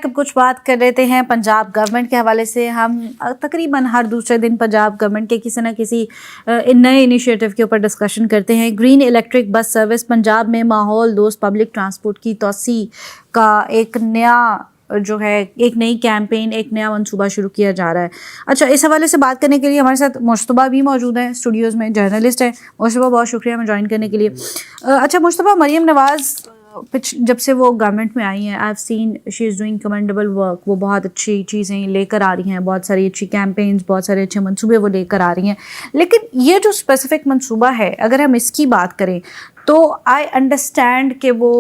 اب کچھ بات کر لیتے ہیں پنجاب گورنمنٹ کے حوالے سے. ہم تقریباً ہر دوسرے دن پنجاب گورنمنٹ کے کسی نہ کسی نئے انیشیٹو کے اوپر ڈسکشن کرتے ہیں. Green electric bus service Punjab میں ماحول دوست پبلک ٹرانسپورٹ کی توسیع کا ایک نئی کیمپین، ایک نیا منصوبہ شروع کیا جا رہا ہے. اچھا، اس حوالے سے بات کرنے کے لیے ہمارے ساتھ مشتبہ بھی موجود ہیں اسٹوڈیوز میں، جرنلسٹ ہیں. مشتبہ، بہت شکریہ ہمیں جوائن کرنے کے لیے. اچھا مشتبہ، مریم نواز جب سے وہ گورنمنٹ میں آئی ہیں، I have seen she is doing commendable work. وہ بہت اچھی چیزیں لے کر آ رہی ہیں، بہت ساری اچھی کیمپینز، بہت سارے اچھے منصوبے وہ لے کر آ رہی ہیں. لیکن یہ جو اسپیسیفک منصوبہ ہے، اگر ہم اس کی بات کریں تو آئی انڈرسٹینڈ کہ وہ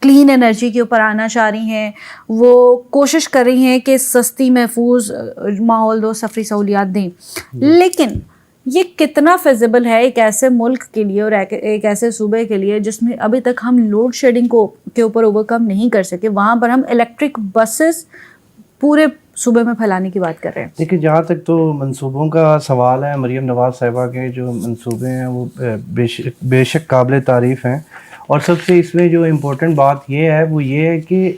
کلین انرجی کے اوپر آنا چاہ رہی ہیں، وہ کوشش کر رہی ہیں کہ سستی محفوظ ماحول دوست سفری سہولیات دیں. لیکن یہ کتنا فیزیبل ہے ایک ایسے ملک کے لیے اور ایک ایسے صوبے کے لیے جس میں ابھی تک ہم لوڈ شیڈنگ کے اوپر اوورکم نہیں کر سکے، وہاں پر ہم الیکٹرک بسز پورے صوبے میں پھیلانے کی بات کر رہے ہیں. دیکھیں، جہاں تک تو منصوبوں کا سوال ہے، مریم نواز صاحبہ کے جو منصوبے ہیں وہ بے شک قابل تعریف ہیں. اور سب سے اس میں جو امپورٹنٹ بات یہ ہے وہ یہ ہے کہ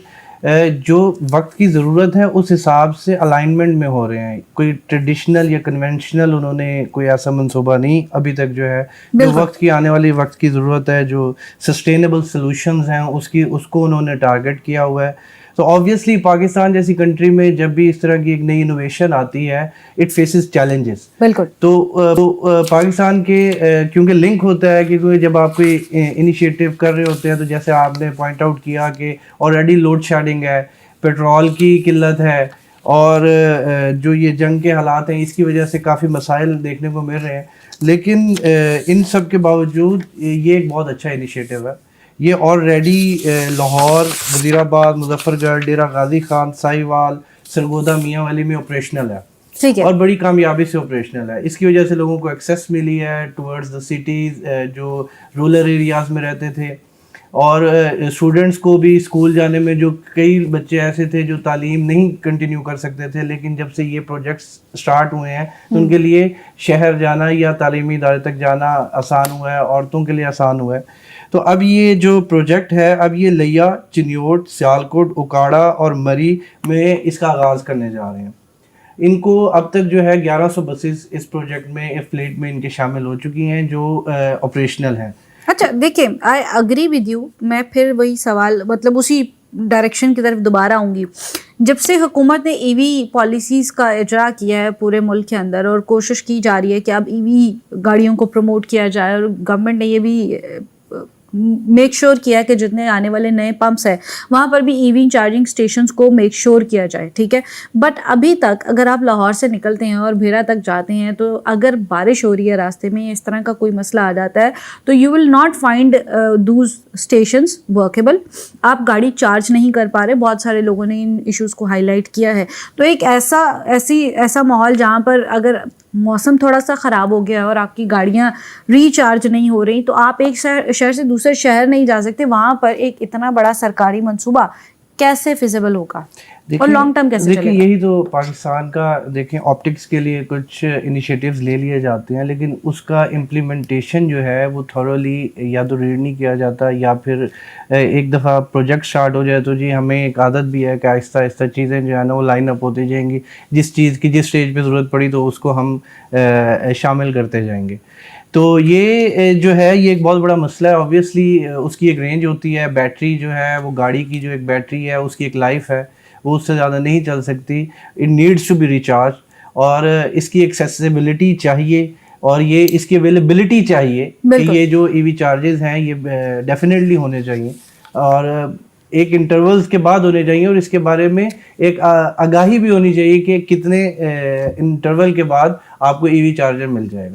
جو وقت کی ضرورت ہے اس حساب سے الائنمنٹ میں ہو رہے ہیں. کوئی ٹریڈیشنل یا کنونشنل انہوں نے کوئی ایسا منصوبہ نہیں ابھی تک جو ہے جو وقت کی آنے والی وقت کی ضرورت ہے، جو سسٹینیبل سلوشنز ہیں اس کو انہوں نے ٹارگٹ کیا ہوا ہے. تو آبویسلی پاکستان جیسی کنٹری میں جب بھی اس طرح کی ایک نئی انوویشن آتی ہے، اٹ فیسز چیلنجز. بالکل. تو پاکستان کے کیونکہ لنک ہوتا ہے کہ جب آپ کوئی انیشیٹو کر رہے ہوتے ہیں تو جیسے آپ نے پوائنٹ آؤٹ کیا کہ آلریڈی لوڈ شیڈنگ ہے، پیٹرول کی قلت ہے، اور جو یہ جنگ کے حالات ہیں اس کی وجہ سے کافی مسائل دیکھنے کو مل رہے ہیں. لیکن ان سب کے باوجود یہ ایک بہت اچھا انیشیٹو ہے. یہ آلریڈی لاہور، وزیر آباد، مظفر گڑھ، ڈیرہ غازی خان، ساہیوال، سرگودا، میاں والی میں آپریشنل ہے، اور بڑی کامیابی سے آپریشنل ہے. اس کی وجہ سے لوگوں کو ایکسیس ملی ہے ٹورڈز دا سٹیز جو رورل ایریاز میں رہتے تھے. اور اسٹوڈنٹس کو بھی اسکول جانے میں جو کئی بچے ایسے تھے جو تعلیم نہیں کنٹینیو کر سکتے تھے، لیکن جب سے یہ پروجیکٹس اسٹارٹ ہوئے ہیں تو ان کے لیے شہر جانا یا تعلیمی ادارے تک جانا آسان ہوا ہے، عورتوں کے لیے آسان ہوا ہے. تو اب یہ جو پروجیکٹ ہے، اب یہ لیا، چنیوٹ، سیالکوٹ، اکاڑا اور مری میں اس کا آغاز کرنے جا رہے ہیں. ان کو اب تک جو ہے 1100 بسز اس پروجیکٹ میں فلیٹ میں ان کے شامل ہو چکی ہیں جو آپریشنل ہیں. اچھا دیکھیں، آئی اگری ود یو. میں پھر وہی سوال مطلب اسی ڈائریکشن کی طرف دوبارہ آؤں گی. جب سے حکومت نے ای وی پالیسیز کا اجرا کیا ہے پورے ملک کے اندر اور کوشش کی جا رہی ہے کہ اب ای وی گاڑیوں کو پروموٹ کیا جائے، اور گورنمنٹ نے یہ بھی میک شور کیا کہ جتنے آنے والے نئے پمپس ہیں وہاں پر بھی ای وی چارجنگ اسٹیشنز کو میک شور کیا جائے، ٹھیک ہے. بٹ ابھی تک اگر آپ لاہور سے نکلتے ہیں اور بھیرا تک جاتے ہیں تو اگر بارش ہو رہی ہے راستے میں، اس طرح کا کوئی مسئلہ آ جاتا ہے تو you will not find those stations workable. آپ گاڑی چارج نہیں کر پا رہے. بہت سارے لوگوں نے ان ایشوز کو ہائی لائٹ کیا ہے. تو ایک ایسا ماحول جہاں پر اگر موسم تھوڑا سا خراب ہو گیا اور آپ کی گاڑیاں ریچارج نہیں ہو رہی تو آپ ایک شہر سے دوسرے شہر نہیں جا سکتے. وہاں پر ایک اتنا بڑا سرکاری منصوبہ کیسے فیزیبل ہوگا اور لانگ ٹرم کیسے چلے گا؟ دیکھیں، یہی تو پاکستان کا، دیکھیں آپٹکس کے لیے کچھ انیشیٹیوز لے لیے جاتے ہیں، لیکن اس کا امپلیمنٹیشن جو ہے وہ تھورلی یا تو ریڈ نہیں کیا جاتا، یا پھر ایک دفعہ پروجیکٹ سٹارٹ ہو جائے تو جی ہمیں ایک عادت بھی ہے کہ آہستہ آہستہ چیزیں جو ہے نا وہ لائن اپ ہوتی جائیں گی. جس چیز کی جس اسٹیج پہ ضرورت پڑی تو اس کو ہم شامل کرتے جائیں گے. تو یہ جو ہے یہ ایک بہت بڑا مسئلہ ہے. آبویسلی اس کی ایک رینج ہوتی ہے، بیٹری جو ہے وہ گاڑی کی جو ایک بیٹری ہے اس کی ایک لائف ہے، وہ اس سے زیادہ نہیں چل سکتی. It needs to be recharge, اور اس کی ایکسیسیبلٹی چاہیے، اور یہ اس کی اویلیبلٹی چاہیے کہ یہ جو ای وی چارجز ہیں یہ ڈیفینیٹلی ہونے چاہیے، اور ایک انٹرولز کے بعد ہونے چاہیے، اور اس کے بارے میں ایک آگاہی بھی ہونی چاہیے کہ کتنے انٹرول کے بعد آپ کو ای وی چارجر مل جائے گا.